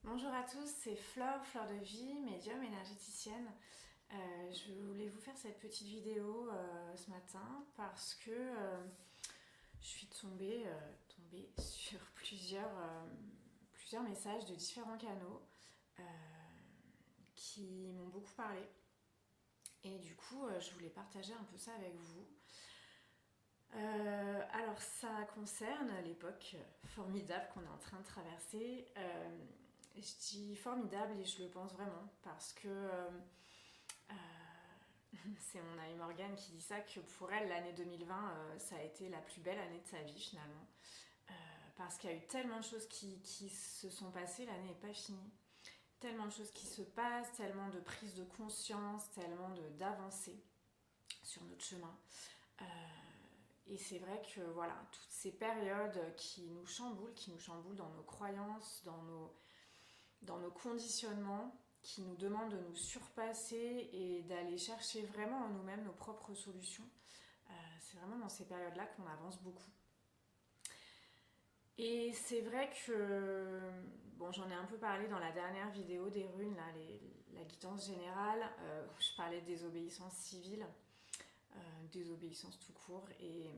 Bonjour à tous, c'est Fleur de Vie, médium énergéticienne. Je voulais vous faire cette petite vidéo ce matin parce que je suis tombée sur plusieurs messages de différents canaux euh, qui m'ont beaucoup parlé. Et du coup, je voulais partager un peu ça avec vous. Alors ça concerne l'époque formidable qu'on est en train de traverser. Je dis formidable et je le pense vraiment parce que c'est mon amie Morgane qui dit ça, que pour elle l'année 2020 ça a été la plus belle année de sa vie finalement. Parce qu'il y a eu tellement de choses qui se sont passées, l'année n'est pas finie. Tellement de choses qui se passent, tellement de prise de conscience, tellement d'avancées sur notre chemin. Euh, et c'est vrai que voilà, toutes ces périodes qui nous chamboulent dans nos croyances, dans nos conditionnements, qui nous demandent de nous surpasser et d'aller chercher vraiment en nous-mêmes nos propres solutions. C'est vraiment dans ces périodes-là qu'on avance beaucoup. Et c'est vrai que, bon, j'en ai un peu parlé dans la dernière vidéo des runes, là, la guidance générale, où je parlais de désobéissance civile, désobéissance tout court, et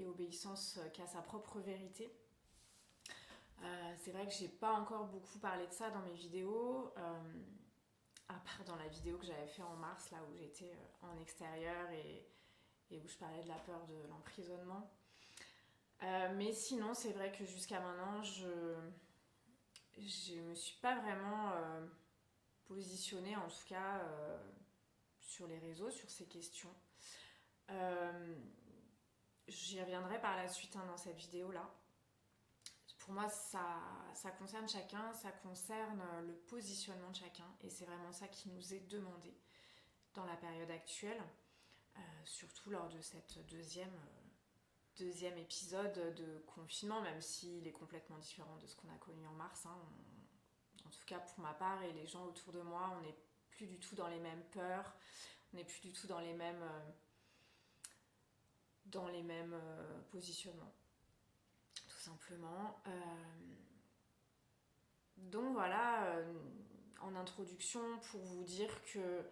obéissance qu'à sa propre vérité. C'est vrai que j'ai pas encore beaucoup parlé de ça dans mes vidéos, à part dans la vidéo que j'avais fait en mars, là où j'étais en extérieur et où je parlais de la peur de l'emprisonnement. Mais sinon, c'est vrai que jusqu'à maintenant, je me suis pas vraiment positionnée, en tout cas sur les réseaux, sur ces questions. Euh, J'y reviendrai par la suite dans cette vidéo-là. Pour moi, ça concerne chacun, ça concerne le positionnement de chacun, et c'est vraiment ça qui nous est demandé dans la période actuelle, surtout lors de cette deuxième épisode de confinement, même s'il est complètement différent de ce qu'on a connu en mars. Hein. En tout cas, pour ma part et les gens autour de moi, on n'est plus du tout dans les mêmes peurs, on n'est plus du tout dans les mêmes positionnements, tout simplement. Donc voilà, en introduction, pour vous dire que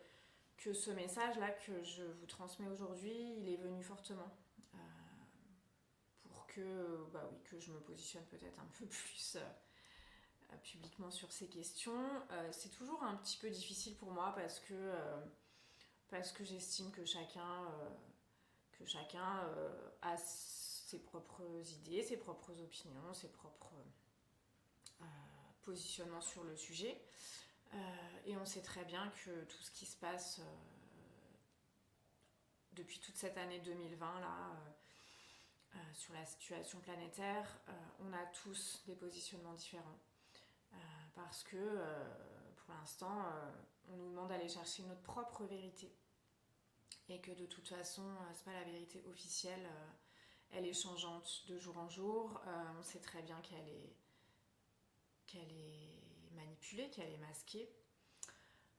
ce message-là que je vous transmets aujourd'hui, il est venu fortement. Pour que je me positionne peut-être un peu plus publiquement sur ces questions. C'est toujours un petit peu difficile pour moi parce que j'estime que chacun a ses propres idées, ses propres opinions, ses propres positionnements sur le sujet. Et on sait très bien que tout ce qui se passe depuis toute cette année 2020 là, sur la situation planétaire, on a tous des positionnements différents. Parce que pour l'instant, on nous demande d'aller chercher notre propre vérité. Et que de toute façon, c'est pas la vérité officielle, elle est changeante de jour en jour. On sait très bien qu'elle est manipulée, qu'elle est masquée.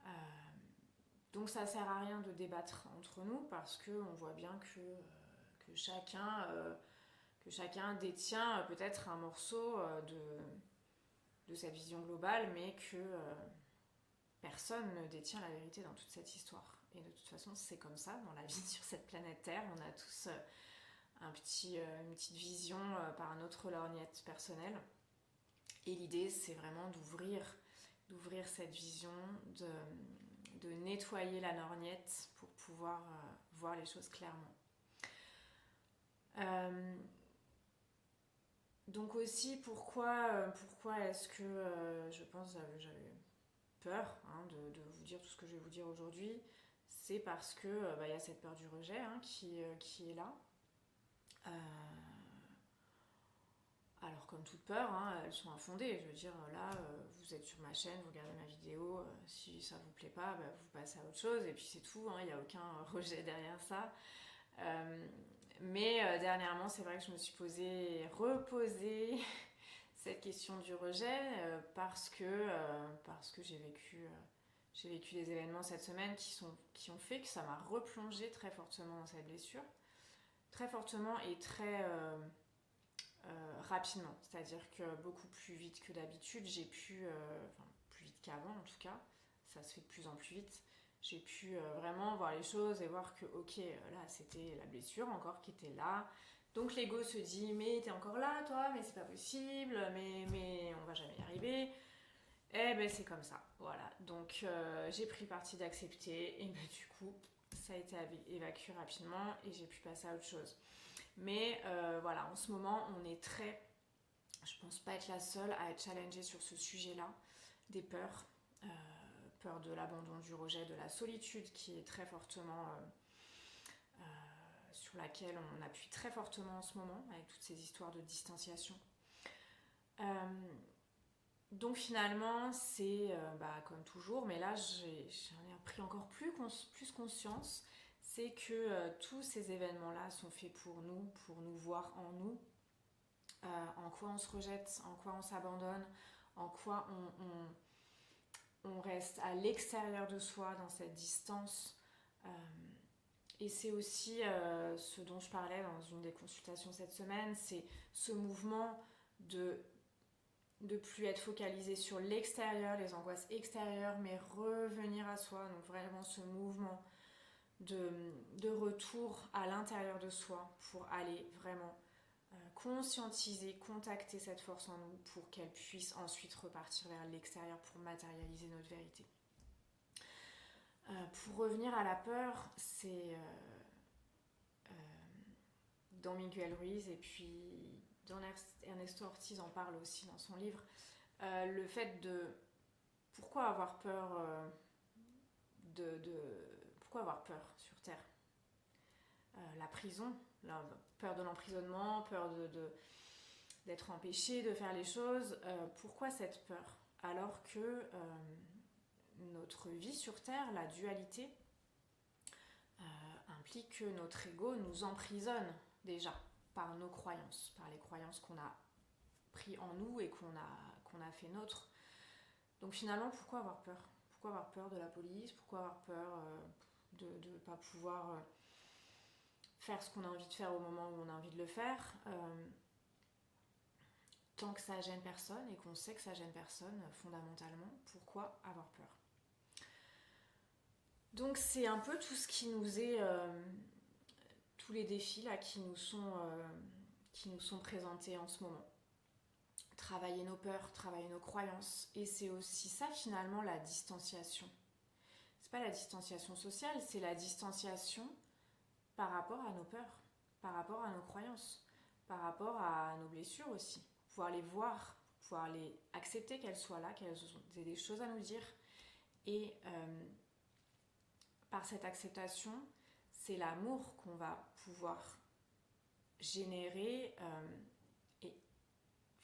Euh, donc ça sert à rien de débattre entre nous parce qu'on voit bien que chacun détient peut-être un morceau de cette vision globale, mais que personne ne détient la vérité dans toute cette histoire. Et de toute façon, c'est comme ça dans la vie sur cette planète Terre. On a tous une petite vision par notre lorgnette personnelle. Et l'idée, c'est vraiment d'ouvrir cette vision, de nettoyer la lorgnette pour pouvoir voir les choses clairement. Donc aussi, pourquoi est-ce que je pense j'avais peur de vous dire tout ce que je vais vous dire aujourd'hui, c'est parce que y a cette peur du rejet qui est là. Alors comme toute peur, elles sont infondées. Je veux dire, là, vous êtes sur ma chaîne, vous regardez ma vidéo, si ça vous plaît pas, vous passez à autre chose, et puis c'est tout, il n'y a aucun rejet derrière ça. Mais dernièrement, c'est vrai que je me suis reposé cette question du rejet parce que j'ai vécu des événements cette semaine qui ont fait que ça m'a replongé très fortement dans cette blessure. Très fortement et très rapidement. C'est-à-dire que beaucoup plus vite que d'habitude, j'ai pu, enfin plus vite qu'avant en tout cas, ça se fait de plus en plus vite, j'ai pu vraiment voir les choses et voir que ok, là c'était la blessure encore qui était là. Donc l'ego se dit mais t'es encore là toi, mais c'est pas possible, mais on va jamais y arriver. Eh ben c'est comme ça, voilà. Donc j'ai pris le parti d'accepter et ben du coup ça a été évacué rapidement et j'ai pu passer à autre chose. Mais voilà, en ce moment on est très, je pense pas être la seule à être challengée sur ce sujet-là, des peurs, euh, peur de l'abandon, du rejet, de la solitude qui est très fortement sur laquelle on appuie très fortement en ce moment avec toutes ces histoires de distanciation. Euh, donc finalement c'est comme toujours, mais là j'en ai pris encore plus conscience, c'est que tous ces événements-là sont faits pour nous voir en nous, en quoi on se rejette, en quoi on s'abandonne, en quoi on reste à l'extérieur de soi dans cette distance. Et c'est aussi ce dont je parlais dans une des consultations cette semaine, c'est ce mouvement de plus être focalisé sur l'extérieur, les angoisses extérieures, mais revenir à soi. Donc vraiment ce mouvement de retour à l'intérieur de soi pour aller vraiment conscientiser, contacter cette force en nous pour qu'elle puisse ensuite repartir vers l'extérieur pour matérialiser notre vérité. Pour revenir à la peur, c'est dans Miguel Ruiz et puis dans Ernesto Ortiz en parle aussi dans son livre, le fait de pourquoi avoir peur pourquoi avoir peur sur Terre, la prison, la peur de l'emprisonnement, peur d'être empêché de faire les choses. Pourquoi cette peur alors que notre vie sur Terre, la dualité, implique que notre ego nous emprisonne déjà par nos croyances, par les croyances qu'on a pris en nous et qu'on a fait nôtres. Donc finalement, pourquoi avoir peur? Pourquoi avoir peur de la police? Pourquoi avoir peur de ne pas pouvoir faire ce qu'on a envie de faire au moment où on a envie de le faire, tant que ça gêne personne et qu'on sait que ça gêne personne fondamentalement, pourquoi avoir peur? Donc c'est un peu tout ce qui nous est, tous les défis là qui nous sont présentés en ce moment. Travailler nos peurs, travailler nos croyances, et c'est aussi ça finalement la distanciation. C'est pas la distanciation sociale, c'est la distanciation par rapport à nos peurs, par rapport à nos croyances, par rapport à nos blessures aussi. Pouvoir les voir, pouvoir les accepter qu'elles soient là, qu'elles aient des choses à nous dire. Et par cette acceptation, c'est l'amour qu'on va pouvoir générer et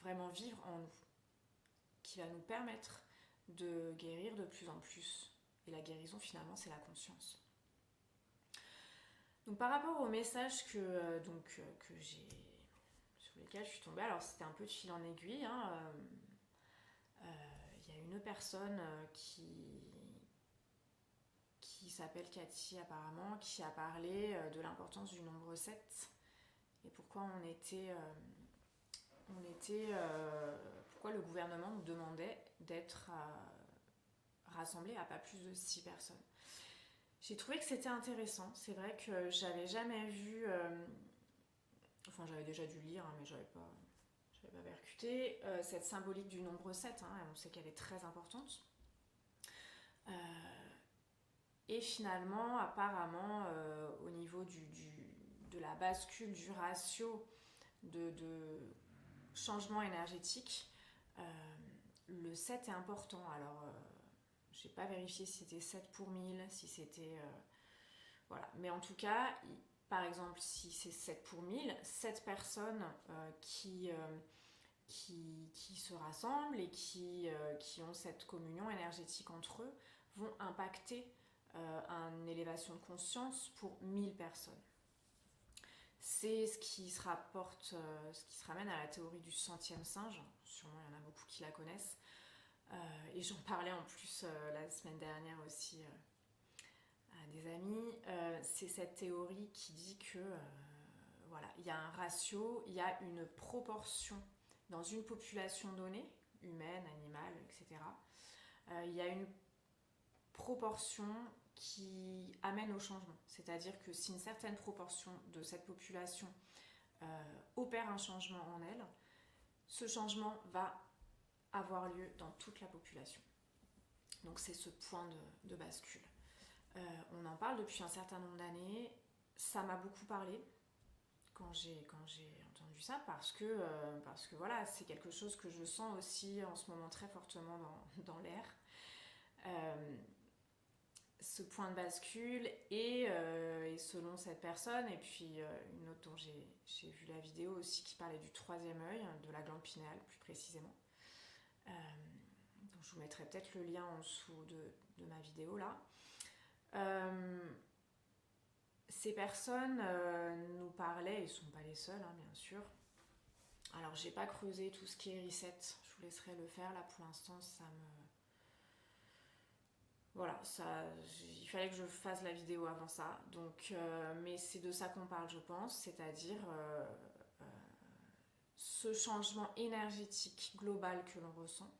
vraiment vivre en nous, qui va nous permettre de guérir de plus en plus. Et la guérison, finalement, c'est la conscience. Donc par rapport aux messages que j'ai, sur lesquels je suis tombée, alors c'était un peu de fil en aiguille, hein, y a une personne qui s'appelle Cathy apparemment, qui a parlé de l'importance du nombre 7 et pourquoi pourquoi le gouvernement nous demandait d'être rassemblés à pas plus de 6 personnes. J'ai trouvé que c'était intéressant. C'est vrai que j'avais jamais vu, enfin j'avais déjà dû lire, hein, mais j'avais pas percuté cette symbolique du nombre 7, hein, on sait qu'elle est très importante. Et finalement, apparemment, au niveau de la bascule du ratio de changement énergétique, le 7 est important. Alors, je n'ai pas vérifié si c'était 7 pour 1000, si c'était... voilà. Mais en tout cas, par exemple, si c'est 7 pour 1000, 7 personnes qui se rassemblent et qui ont cette communion énergétique entre eux vont impacter une élévation de conscience pour 1000 personnes. C'est ce qui se rapporte, ce qui se ramène à la théorie du centième singe. Sûrement, il y en a beaucoup qui la connaissent. Et j'en parlais en plus la semaine dernière aussi à des amis. C'est cette théorie qui dit que voilà, il y a un ratio, il y a une proportion dans une population donnée, humaine, animale, etc. Il y a une proportion qui amène au changement. C'est-à-dire que si une certaine proportion de cette population opère un changement en elle, ce changement va avoir lieu dans toute la population. Donc c'est ce point de bascule. On en parle depuis un certain nombre d'années. Ça m'a beaucoup parlé quand j'ai entendu ça parce que voilà, c'est quelque chose que je sens aussi en ce moment très fortement dans l'air. Ce point de bascule et selon cette personne et puis une autre dont j'ai vu la vidéo aussi qui parlait du troisième œil, de la glande pinéale plus précisément. Donc je vous mettrai peut-être le lien en dessous de ma vidéo là. Ces personnes nous parlaient, ils ne sont pas les seuls hein, bien sûr. Alors j'ai pas creusé tout ce qui est reset, je vous laisserai le faire là pour l'instant, ça me... Voilà, il fallait que je fasse la vidéo avant ça, donc, mais c'est de ça qu'on parle je pense, c'est-à-dire ce changement énergétique global que l'on ressent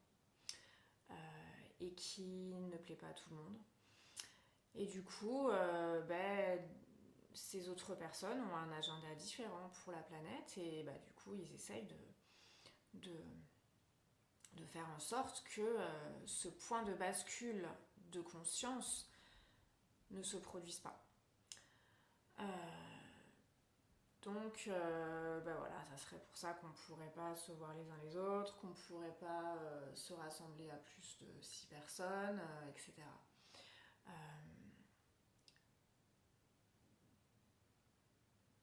et qui ne plaît pas à tout le monde. Et du coup, ces autres personnes ont un agenda différent pour la planète et du coup ils essayent de faire en sorte que ce point de bascule de conscience ne se produise pas. Donc voilà, ça serait pour ça qu'on ne pourrait pas se voir les uns les autres, qu'on ne pourrait pas se rassembler à plus de 6 personnes, etc.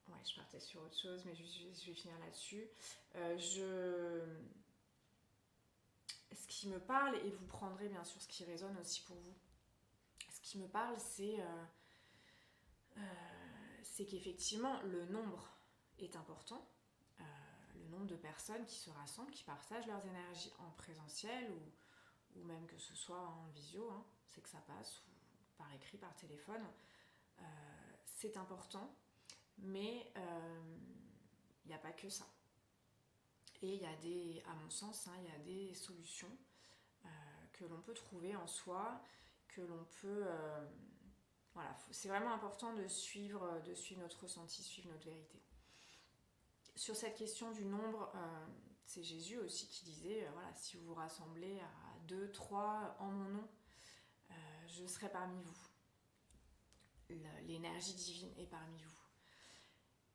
Ouais, je partais sur autre chose, mais je vais finir là-dessus. Ce qui me parle, et vous prendrez bien sûr ce qui résonne aussi pour vous, ce qui me parle, c'est qu'effectivement, le nombre est important. Le nombre de personnes qui se rassemblent, qui partagent leurs énergies en présentiel ou même que ce soit en visio, hein, c'est que ça passe, ou par écrit, par téléphone. C'est important, mais il n'y a pas que ça. Et il y a à mon sens, hein, il y a des solutions que l'on peut trouver en soi, que l'on peut... voilà, c'est vraiment important de suivre notre ressenti, suivre notre vérité. Sur cette question du nombre, c'est Jésus aussi qui disait, voilà, si vous vous rassemblez à 2, 3 en mon nom, je serai parmi vous. L'énergie divine est parmi vous.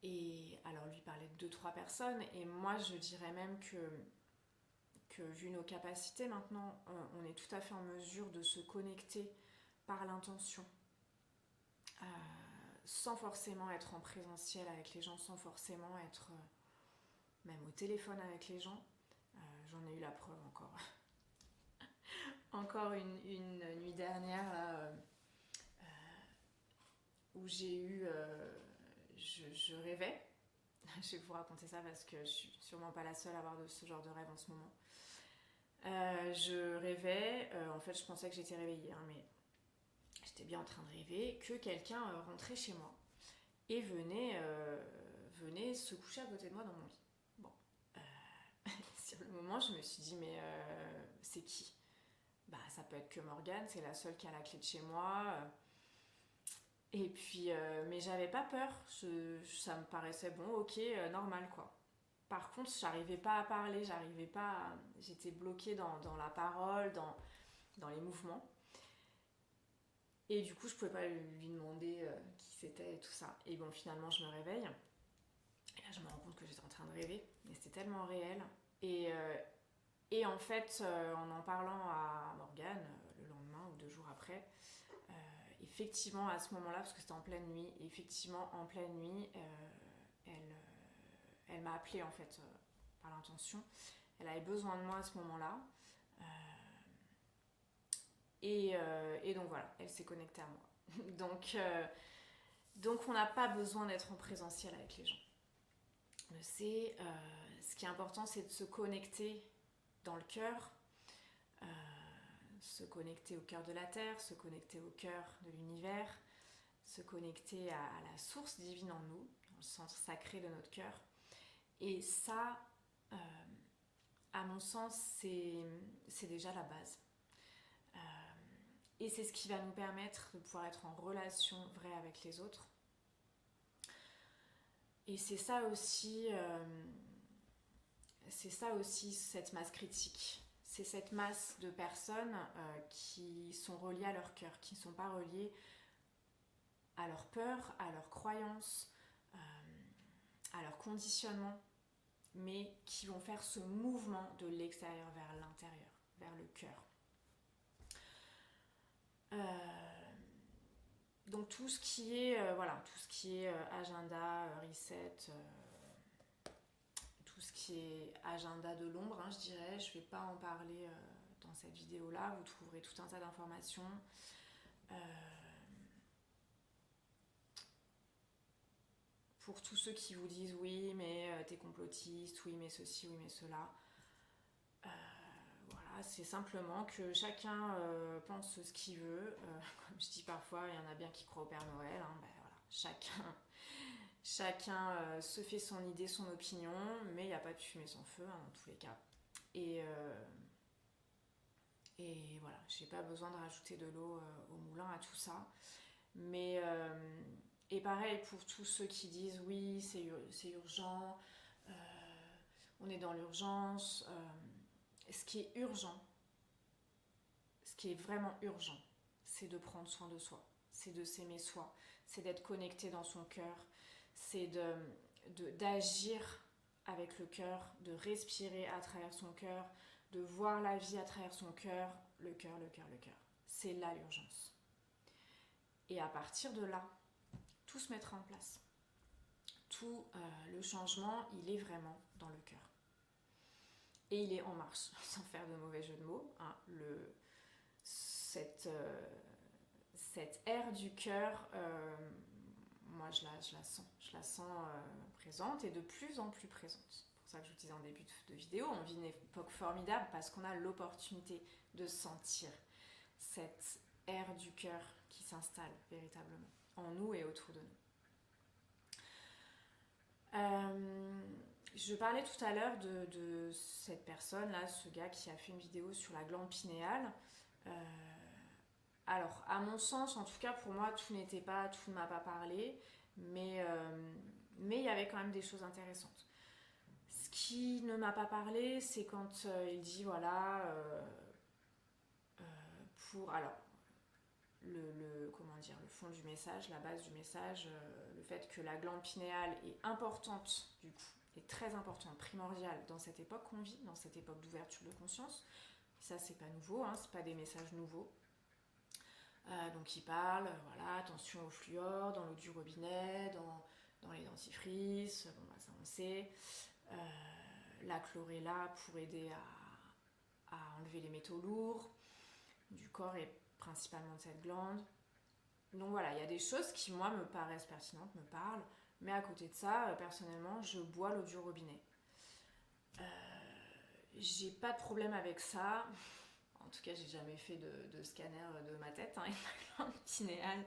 Et alors lui parlait de 2, 3 personnes, et moi je dirais même que vu nos capacités maintenant, on est tout à fait en mesure de se connecter par l'intention, sans forcément être en présentiel avec les gens, sans forcément être même au téléphone avec les gens. J'en ai eu la preuve encore une nuit dernière là, où j'ai eu... je rêvais. Je vais vous raconter ça parce que je suis sûrement pas la seule à avoir ce genre de rêve en ce moment. Je rêvais, en fait je pensais que j'étais réveillée, hein, mais j'étais bien en train de rêver, que quelqu'un rentrait chez moi et venait se coucher à côté de moi dans mon lit. Bon, sur le moment je me suis dit mais c'est qui ? Ça peut être que Morgane, c'est la seule qui a la clé de chez moi. Et puis, mais j'avais pas peur, ça me paraissait bon, ok, normal quoi. Par contre, j'arrivais pas à parler, j'étais bloquée dans la parole, dans les mouvements. Et du coup, je pouvais pas lui demander qui c'était et tout ça. Et bon, finalement, je me réveille. Et là, je me rends compte que j'étais en train de rêver. Mais c'était tellement réel. Et en fait, en parlant à Morgane, le lendemain ou 2 jours après, effectivement, à ce moment-là, parce que c'était en pleine nuit, effectivement, en pleine nuit, elle m'a appelée en fait par l'intention. Elle avait besoin de moi à ce moment-là. Et donc voilà, elle s'est connectée à moi. Donc on n'a pas besoin d'être en présentiel avec les gens. Ce qui est important, c'est de se connecter dans le cœur, se connecter au cœur de la terre, se connecter au cœur de l'univers, se connecter à la source divine en nous, le centre sacré de notre cœur. Et ça, à mon sens, c'est déjà la base. Et c'est ce qui va nous permettre de pouvoir être en relation vraie avec les autres. Et c'est ça aussi cette masse critique. C'est cette masse de personnes qui sont reliées à leur cœur, qui ne sont pas reliées à leur peur, à leurs croyances, à leur conditionnement, mais qui vont faire ce mouvement de l'extérieur vers l'intérieur, vers le cœur. Donc tout ce qui est agenda, reset, tout ce qui est agenda de l'ombre, je dirais, je ne vais pas en parler dans cette vidéo-là, vous trouverez tout un tas d'informations. Pour tous ceux qui vous disent oui mais t'es complotiste, oui mais ceci, oui mais cela, voilà, c'est simplement que chacun pense ce qu'il veut. Comme je dis parfois, il y en a bien qui croient au Père Noël, voilà, chacun se fait son idée, son opinion, mais il n'y a pas de fumée sans feu dans tous les cas. Et voilà, j'ai pas besoin de rajouter de l'eau au moulin à tout ça. Mais et pareil pour tous ceux qui disent oui, c'est urgent, on est dans l'urgence. Ce qui est urgent, ce qui est vraiment urgent, c'est de prendre soin de soi, c'est de s'aimer soi, c'est d'être connecté dans son cœur, c'est d'agir avec le cœur, de respirer à travers son cœur, de voir la vie à travers son cœur, le cœur, le cœur, le cœur. C'est là l'urgence. Et à partir de là, tout se mettra en place. Tout le changement, il est vraiment dans le cœur. Et il est en marche, sans faire de mauvais jeu de mots. Cette ère du cœur, moi je la sens présente et de plus en plus présente. C'est pour ça que je vous disais en début de vidéo, on vit une époque formidable parce qu'on a l'opportunité de sentir cette ère du cœur qui s'installe véritablement en nous et autour de nous. Je parlais tout à l'heure de cette personne-là, ce gars qui a fait une vidéo sur la glande pinéale. Alors, à mon sens, en tout cas pour moi, tout ne m'a pas parlé, mais il y avait quand même des choses intéressantes. Ce qui ne m'a pas parlé, c'est quand il dit, voilà, le fond du message, la base du message, le fait que la glande pinéale est importante, du coup, est très importante, primordiale dans cette époque qu'on vit, dans cette époque d'ouverture de conscience. Ça, c'est pas nouveau, c'est pas des messages nouveaux. Donc il parle, voilà, attention au fluor, dans l'eau du robinet, dans les dentifrices, ça on sait. La chlorella pour aider à enlever les métaux lourds du corps et principalement de cette glande. Donc voilà, il y a des choses qui moi me paraissent pertinentes, me parlent, mais à côté de ça, personnellement, je bois l'eau du robinet. J'ai pas de problème avec ça. En tout cas, j'ai jamais fait de scanner de ma tête, avec ma glande pinéale.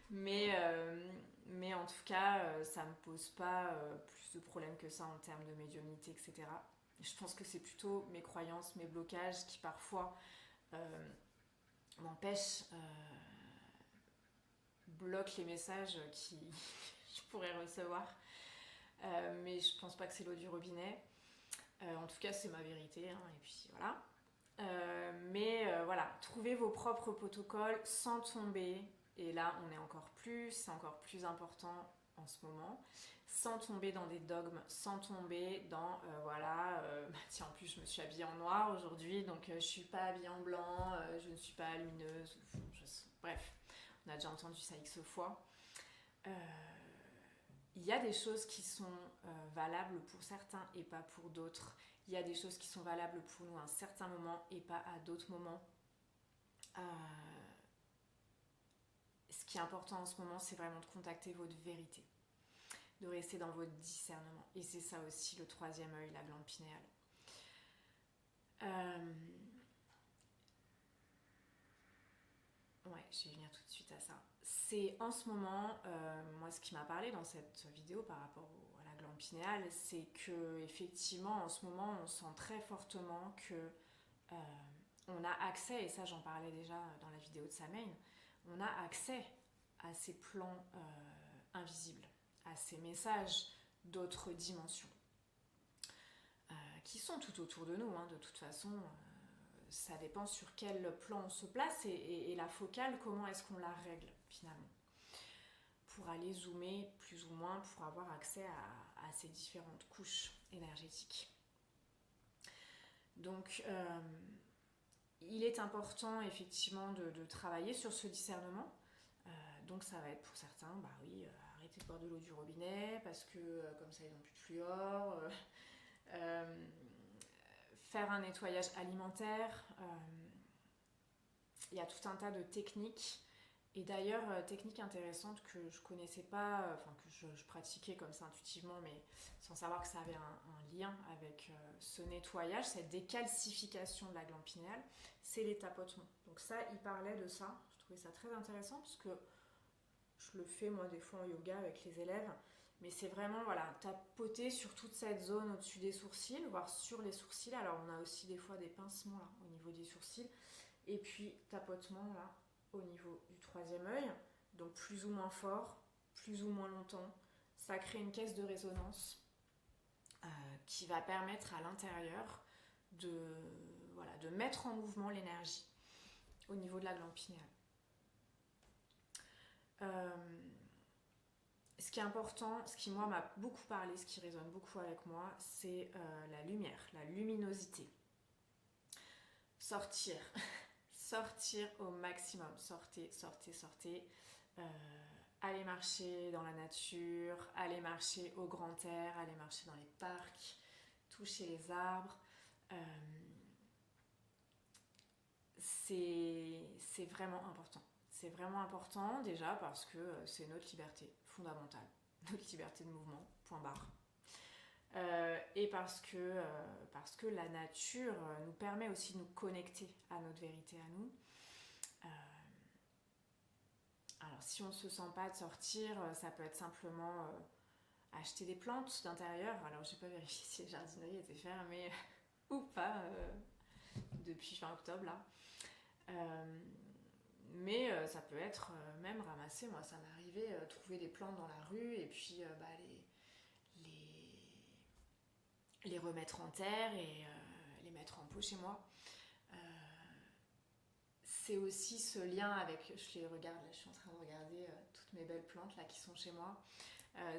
Mais en tout cas, ça me pose pas plus de problèmes que ça en termes de médiumnité, etc. Je pense que c'est plutôt mes croyances, mes blocages qui parfois m'empêchent, bloquent les messages que je pourrais recevoir. Mais je pense pas que c'est l'eau du robinet. En tout cas, c'est ma vérité, et puis voilà. Voilà, trouvez vos propres protocoles sans tomber, et là c'est encore plus important en ce moment, sans tomber dans des dogmes, sans tomber dans tiens, en plus je me suis habillée en noir aujourd'hui, donc je suis pas habillée en blanc, je ne suis pas lumineuse, bref, on a déjà entendu ça X fois. Il y a des choses qui sont valables pour certains et pas pour d'autres. Il y a des choses qui sont valables pour nous à un certain moment et pas à d'autres moments. Ce qui est important en ce moment, c'est vraiment de contacter votre vérité, de rester dans votre discernement. Et c'est ça aussi le troisième œil, la glande pinéale. Ouais, je vais venir tout de suite à ça. c'est en ce moment, moi ce qui m'a parlé dans cette vidéo par rapport à la glande pinéale, c'est que effectivement en ce moment on sent très fortement que on a accès, et ça j'en parlais déjà dans la vidéo de Samain, on a accès à ces plans invisibles, à ces messages d'autres dimensions, qui sont tout autour de nous, hein, de toute façon. Ça dépend sur quel plan on se place et la focale, comment est-ce qu'on la règle finalement, pour aller zoomer plus ou moins, pour avoir accès à ces différentes couches énergétiques. Donc il est important effectivement de travailler sur ce discernement. Donc ça va être pour certains, bah oui, arrêter de boire de l'eau du robinet parce que comme ça ils n'ont plus de fluor. Faire un nettoyage alimentaire. Il y a tout un tas de techniques. Et d'ailleurs, techniques intéressantes que je connaissais pas, enfin que je pratiquais comme ça intuitivement, mais sans savoir que ça avait un lien avec ce nettoyage, cette décalcification de la glande pinéale, c'est les tapotements. Donc ça, il parlait de ça. Je trouvais ça très intéressant parce que je le fais moi des fois en yoga avec les élèves. Mais c'est vraiment, voilà, tapoter sur toute cette zone au-dessus des sourcils, voire sur les sourcils. Alors on a aussi des fois des pincements là, au niveau des sourcils. Et puis tapotement là, au niveau du troisième œil. Donc plus ou moins fort, plus ou moins longtemps. Ça crée une caisse de résonance qui va permettre à l'intérieur de mettre en mouvement l'énergie au niveau de la glande pinéale. Ce qui est important, ce qui moi m'a beaucoup parlé, ce qui résonne beaucoup avec moi, c'est la lumière, la luminosité. Sortir, sortir au maximum, sortez. Aller marcher dans la nature, aller marcher au grand air, aller marcher dans les parcs, toucher les arbres. C'est vraiment important. C'est vraiment important déjà parce que c'est notre liberté fondamentale, notre liberté de mouvement, point barre. Et parce que la nature nous permet aussi de nous connecter à notre vérité à nous. Alors si on ne se sent pas de sortir, ça peut être simplement acheter des plantes d'intérieur. Alors j'ai pas vérifié si les jardineries étaient fermées ou pas depuis fin octobre là. Mais ça peut être même ramasser, moi ça m'est arrivé, trouver des plantes dans la rue et puis les remettre en terre et les mettre en pot chez moi. C'est aussi ce lien avec, je les regarde, là, je suis en train de regarder toutes mes belles plantes là qui sont chez moi.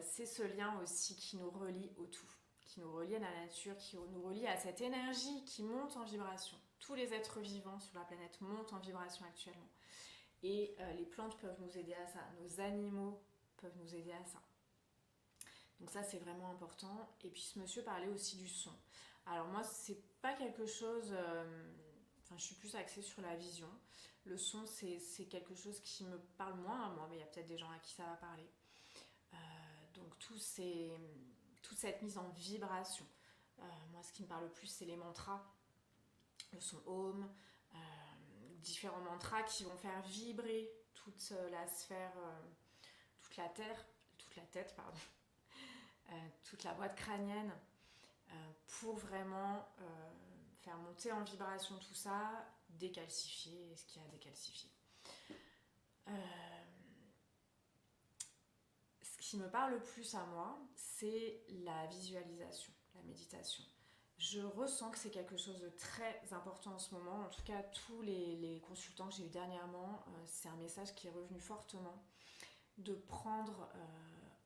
C'est ce lien aussi qui nous relie au tout, qui nous relie à la nature, qui nous relie à cette énergie qui monte en vibration. Tous les êtres vivants sur la planète montent en vibration actuellement. Et les plantes peuvent nous aider à ça, nos animaux peuvent nous aider à ça. Donc ça c'est vraiment important. Et puis ce monsieur parlait aussi du son. Alors moi c'est pas quelque chose, je suis plus axée sur la vision. Le son c'est quelque chose qui me parle moins à moi, mais il y a peut-être des gens à qui ça va parler. Donc toute cette mise en vibration. Moi ce qui me parle le plus c'est les mantras, le son Om, différents mantras qui vont faire vibrer toute la sphère, toute la tête, toute la boîte crânienne, pour vraiment faire monter en vibration tout ça, décalcifier ce qu'il y a à décalcifier. Ce qui me parle le plus à moi, c'est la visualisation, la méditation. Je ressens que c'est quelque chose de très important en ce moment. En tout cas, tous les consultants que j'ai eu dernièrement, c'est un message qui est revenu fortement, de prendre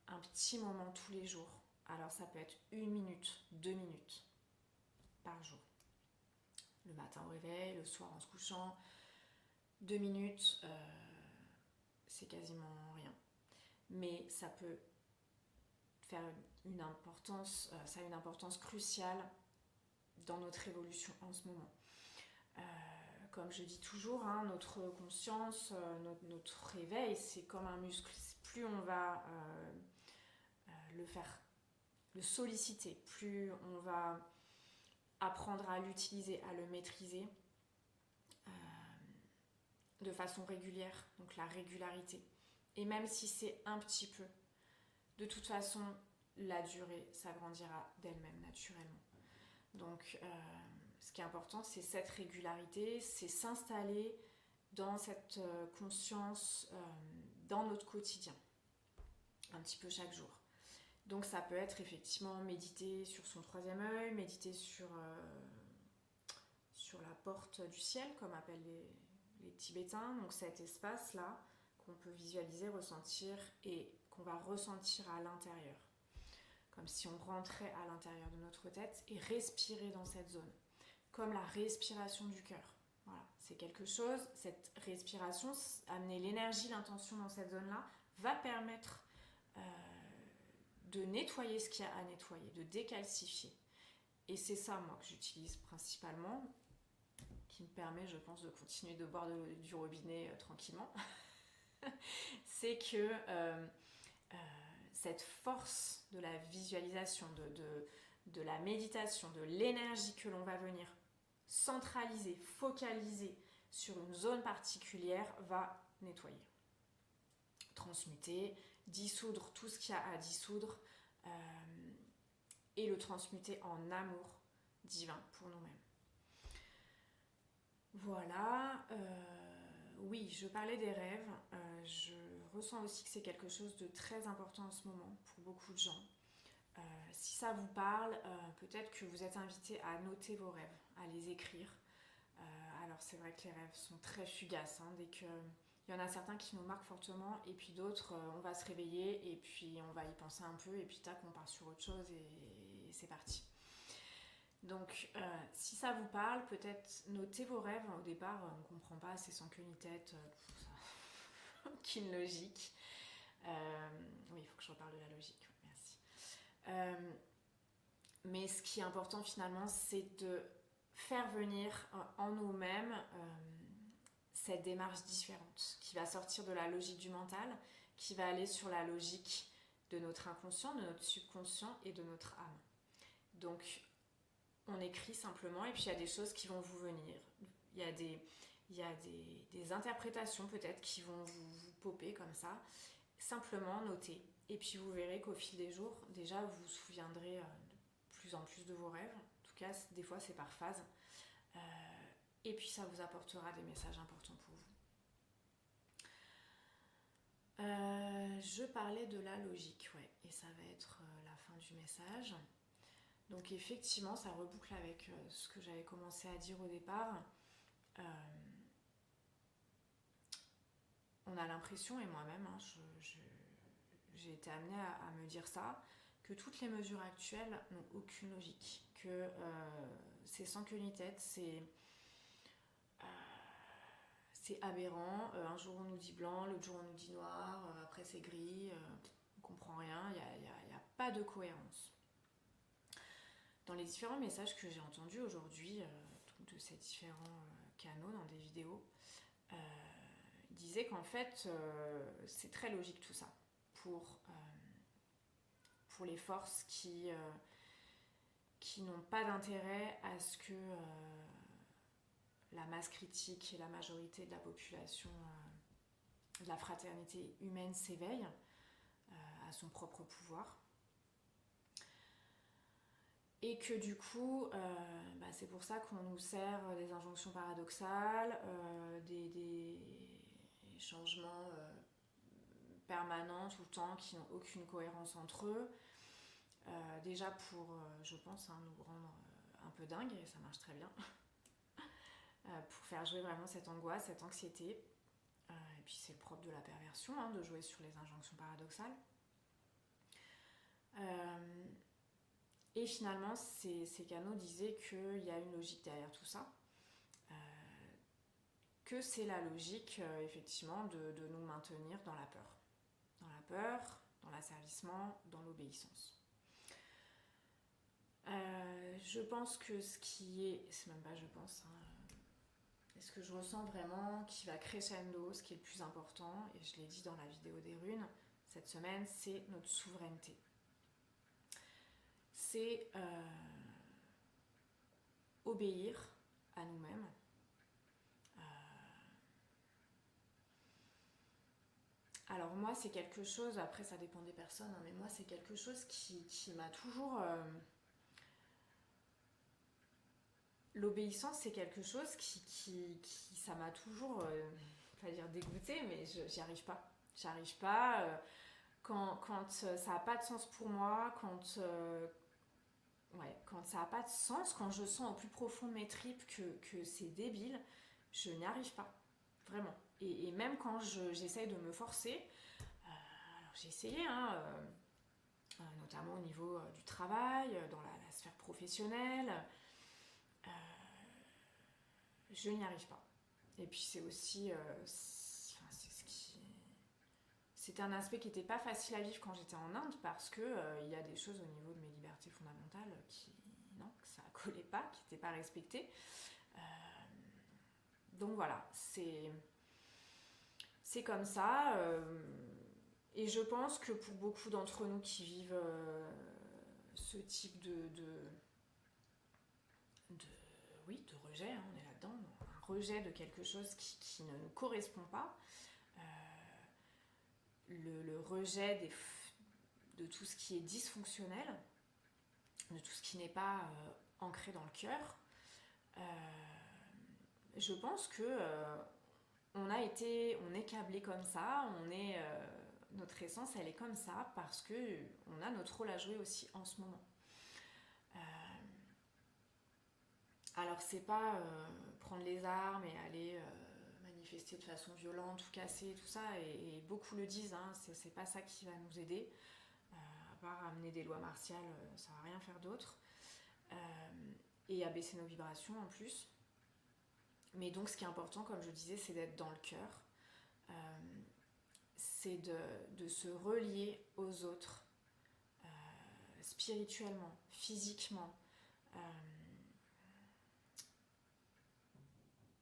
un petit moment tous les jours. Alors ça peut être 1 minute, 2 minutes par jour. Le matin au réveil, le soir en se couchant. 2 minutes, c'est quasiment rien. Mais ça peut faire une importance, ça a une importance cruciale dans notre évolution en ce moment. Comme je dis toujours, hein, notre conscience, notre réveil, c'est comme un muscle. Plus on va le solliciter, plus on va apprendre à l'utiliser, à le maîtriser de façon régulière, donc la régularité. Et même si c'est un petit peu, de toute façon, la durée s'agrandira d'elle-même naturellement. Donc, ce qui est important, c'est cette régularité, c'est s'installer dans cette conscience dans notre quotidien, un petit peu chaque jour. Donc ça peut être effectivement méditer sur son troisième œil, méditer sur la porte du ciel, comme appellent les Tibétains, donc cet espace-là qu'on peut visualiser, ressentir et qu'on va ressentir à l'intérieur, comme si on rentrait à l'intérieur de notre tête et respirer dans cette zone, comme la respiration du cœur. Voilà, c'est quelque chose, cette respiration, amener l'énergie, l'intention dans cette zone-là, va permettre de nettoyer ce qu'il y a à nettoyer, de décalcifier. Et c'est ça, moi, que j'utilise principalement, qui me permet, je pense, de continuer de boire du robinet tranquillement. C'est que cette force de la visualisation, de la méditation, de l'énergie que l'on va venir centraliser, focaliser sur une zone particulière, va nettoyer, transmuter, dissoudre tout ce qu'il y a à dissoudre et le transmuter en amour divin pour nous-mêmes. Voilà, oui, je parlais des rêves, je ressens aussi que c'est quelque chose de très important en ce moment pour beaucoup de gens. Si ça vous parle, peut-être que vous êtes invité à noter vos rêves, à les écrire. Alors c'est vrai que les rêves sont très fugaces, dès que... Il y en a certains qui nous marquent fortement et puis d'autres, on va se réveiller et puis on va y penser un peu et puis tac, on part sur autre chose et c'est parti. Donc si ça vous parle, peut-être notez vos rêves. Au départ, on ne comprend pas, c'est sans queue ni tête, aucune logique. Oui, il faut que je reparle de la logique, merci. Mais ce qui est important finalement, c'est de faire venir en nous-mêmes cette démarche différente, qui va sortir de la logique du mental, qui va aller sur la logique de notre inconscient, de notre subconscient et de notre âme. Donc, on écrit simplement et puis il y a des choses qui vont vous venir. Il y a des interprétations peut-être qui vont vous popper comme ça. Simplement notez. Et puis vous verrez qu'au fil des jours, déjà vous vous souviendrez de plus en plus de vos rêves. En tout cas, des fois c'est par phase. Et puis ça vous apportera des messages importants pour vous. Je parlais de la logique, ouais, et ça va être la fin du message. Donc effectivement, ça reboucle avec ce que j'avais commencé à dire au départ. On a l'impression, et moi-même, j'ai été amenée à me dire ça, que toutes les mesures actuelles n'ont aucune logique, que c'est sans queue ni tête, c'est aberrant. Un jour on nous dit blanc, l'autre jour on nous dit noir, après c'est gris, on comprend rien, il n'y a pas de cohérence. Dans les différents messages que j'ai entendus aujourd'hui, de ces différents canaux dans des vidéos, il disait qu'en fait c'est très logique tout ça pour les forces qui n'ont pas d'intérêt à ce que la masse critique et la majorité de la population de la fraternité humaine s'éveille à son propre pouvoir. Et que du coup, c'est pour ça qu'on nous sert des injonctions paradoxales, des changements permanents tout le temps qui n'ont aucune cohérence entre eux. Déjà pour, je pense, nous rendre un peu dingues, et ça marche très bien, pour faire jouer vraiment cette angoisse, cette anxiété. Et puis c'est le propre de la perversion, de jouer sur les injonctions paradoxales. Et finalement, ces canaux disaient qu'il y a une logique derrière tout ça, que c'est la logique, effectivement, de nous maintenir dans la peur. Dans la peur, dans l'asservissement, dans l'obéissance. Je pense que ce qui est... C'est même pas je pense, ce que je ressens vraiment, qui va crescendo, ce qui est le plus important, et je l'ai dit dans la vidéo des runes, cette semaine, c'est notre souveraineté. C'est obéir à nous-mêmes, Alors moi, c'est quelque chose, après ça dépend des personnes, hein, mais moi c'est quelque chose qui m'a toujours... l'obéissance, c'est quelque chose ça m'a toujours, pas dire dégoûtée, mais j'y arrive pas. J'y arrive pas. Quand ça n'a pas de sens pour moi, ouais, quand ça n'a pas de sens, quand je sens au plus profond de mes tripes que c'est débile, je n'y arrive pas. Vraiment. Et même quand j'essaye de me forcer, alors j'ai essayé, hein, notamment au niveau du travail, dans la sphère professionnelle, euh, je n'y arrive pas. Et puis c'est aussi, enfin, c'est ce qui, c'était un aspect qui n'était pas facile à vivre quand j'étais en Inde parce que il y a des choses au niveau de mes libertés fondamentales non, que ça collait pas, qui n'étaient pas respectées. Euh, donc voilà, c'est comme ça. Et je pense que pour beaucoup d'entre nous qui vivent ce type de, oui, de rejet, hein, on est là-dedans, un rejet de quelque chose qui ne nous correspond pas, euh, le rejet de tout ce qui est dysfonctionnel, de tout ce qui n'est pas ancré dans le cœur, euh, je pense que on est câblé comme ça, notre essence elle est comme ça parce que on a notre rôle à jouer aussi en ce moment. Euh, alors c'est pas prendre les armes et aller manifester de façon violente, tout casser, tout ça, et beaucoup le disent, hein, c'est pas ça qui va nous aider. À part amener des lois martiales, ça va rien faire d'autre. Euh, et abaisser nos vibrations en plus. Mais donc ce qui est important, comme je disais, c'est d'être dans le cœur. Euh, c'est de se relier aux autres, spirituellement, physiquement, euh,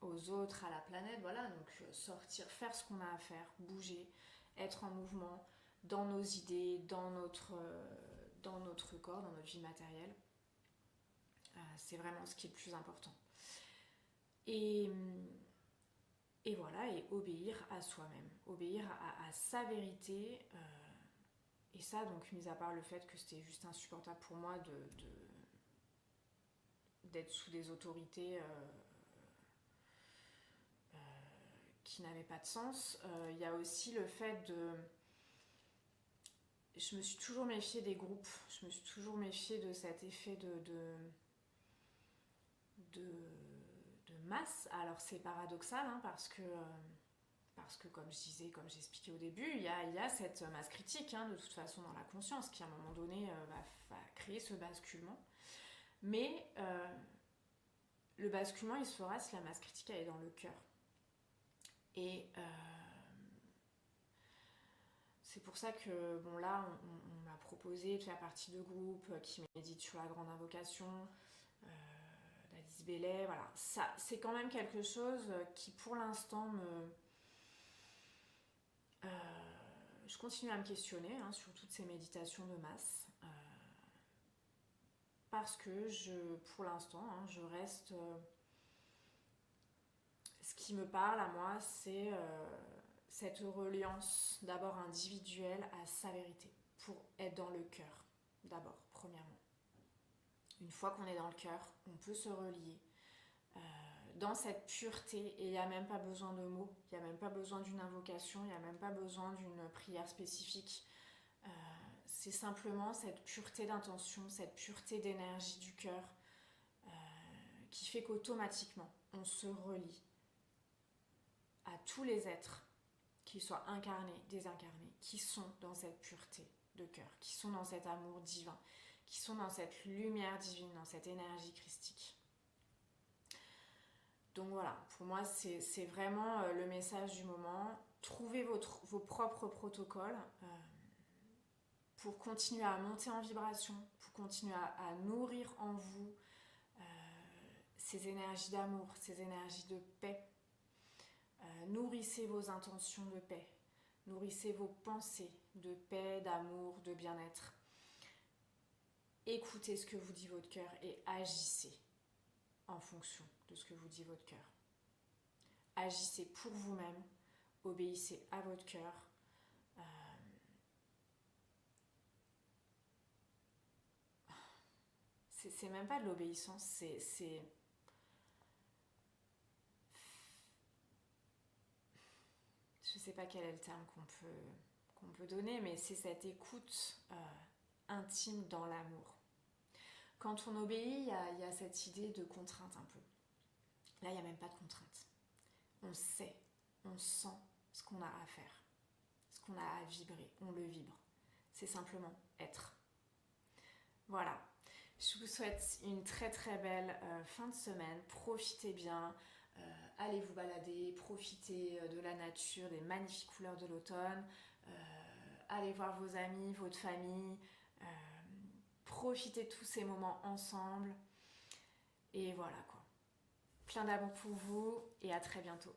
aux autres, à la planète, voilà, donc sortir, faire ce qu'on a à faire, bouger, être en mouvement, dans nos idées, dans notre corps, dans notre vie matérielle. C'est vraiment ce qui est le plus important. Et, et voilà, et obéir à soi-même, obéir à sa vérité. Et ça, donc, mis à part le fait que c'était juste insupportable pour moi d'être sous des autorités qui n'avaient pas de sens, il y a aussi le fait de... Je me suis toujours méfiée des groupes, je me suis toujours méfiée de cet effet de, de masse. Alors c'est paradoxal, hein, parce que comme je disais, comme j'expliquais au début, il y a cette masse critique, hein, de toute façon dans la conscience qui à un moment donné va créer ce basculement. Mais le basculement il se fera si la masse critique elle est dans le cœur. Et c'est pour ça que bon là on m'a proposé de faire partie de groupes qui méditent sur la grande invocation, d'Alice Bellet, voilà. Ça, c'est quand même quelque chose qui pour l'instant euh, je continue à me questionner, hein, sur toutes ces méditations de masse. Parce que pour l'instant, hein, je reste... ce qui me parle à moi, c'est cette reliance d'abord individuelle à sa vérité, pour être dans le cœur, d'abord, premièrement. Une fois qu'on est dans le cœur, on peut se relier dans cette pureté, et il n'y a même pas besoin de mots, il n'y a même pas besoin d'une invocation, il n'y a même pas besoin d'une prière spécifique. C'est simplement cette pureté d'intention, cette pureté d'énergie du cœur qui fait qu'automatiquement on se relie à tous les êtres, qu'ils soient incarnés, désincarnés, qui sont dans cette pureté de cœur, qui sont dans cet amour divin, qui sont dans cette lumière divine, dans cette énergie christique. Donc voilà, pour moi c'est vraiment le message du moment. Trouvez vos propres protocoles pour continuer à monter en vibration, pour continuer à nourrir en vous ces énergies d'amour, ces énergies de paix. Nourrissez vos intentions de paix, nourrissez vos pensées de paix, d'amour, de bien-être. Écoutez ce que vous dit votre cœur et agissez en fonction de ce que vous dit votre cœur. Agissez pour vous-même, obéissez à votre cœur, c'est même pas de l'obéissance, je sais pas quel est le terme qu'on peut donner, mais c'est cette écoute intime dans l'amour. Quand on obéit, il y a cette idée de contrainte un peu. Là, il n'y a même pas de contrainte. On sait, on sent ce qu'on a à faire, ce qu'on a à vibrer, on le vibre. C'est simplement être. Voilà. Je vous souhaite une très très belle fin de semaine. Profitez bien. Allez vous balader, profitez de la nature, des magnifiques couleurs de l'automne. Allez voir vos amis, votre famille. Euh, Profitez de tous ces moments ensemble. Et voilà quoi. Plein d'amour pour vous et à très bientôt.